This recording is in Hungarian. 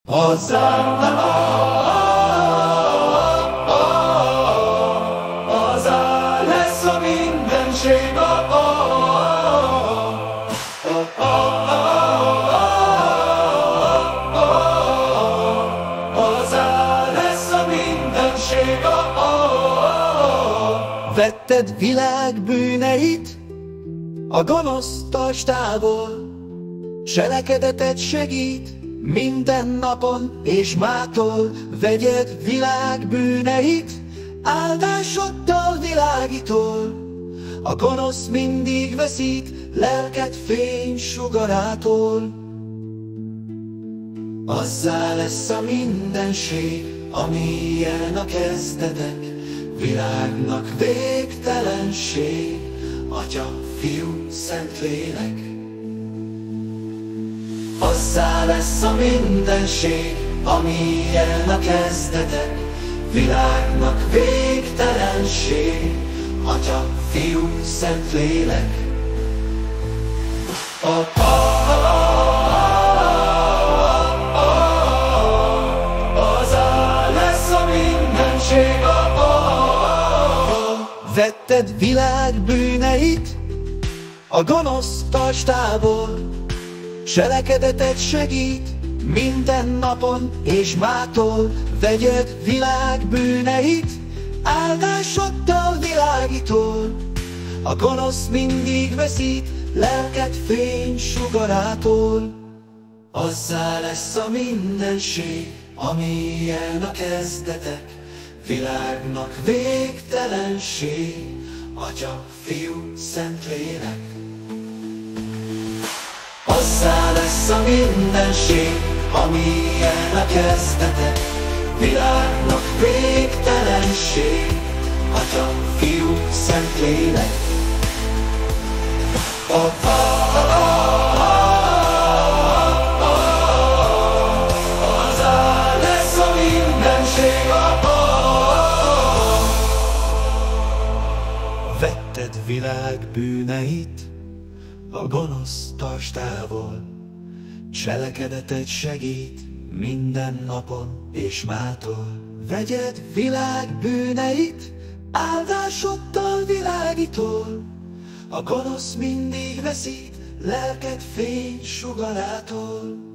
Hozzám hozzá lesz a mindenség, hozzá lesz a mindenség. Vetted világ bűneit a gonosz tastából, cselekedetet segít minden napon és mától. Vegyed világ bűneit, áldásoddal világítól. A gonosz mindig veszít, lelked fény sugarától. Azzá lesz a mindenség, ami ilyen a kezdetek, világnak végtelenség, Atya, Fiú, Szentlélek. Azzá lesz a mindenség, ami ilyen a kezdetek, világnak végtelenség, Atya, Fiú, Szentlélek. Azzá lesz a mindenség. Vetted világ bűneit a gonosz tastából, cselekedetet segít minden napon és mától. Vegyed világ bűneit, áldásoddal világítól. A gonosz mindig veszít, lelked fény sugarától. Azzá lesz a mindenség, ami ilyen a kezdetek, világnak végtelenség, Atya, Fiú, Szentlélek. Azzá lesz a mindenség, ami ilyen a kezdetek, világnak végtelenség, Atya, Fiú, Szentlélek. Azzá lesz a mindenség. Vetted világ bűneit a gonosz tastából, cselekedetet segít minden napon és mától. Vegyed világ bűneit, áldásoddal világítól. A gonosz mindig veszít, lelked fény sugarától.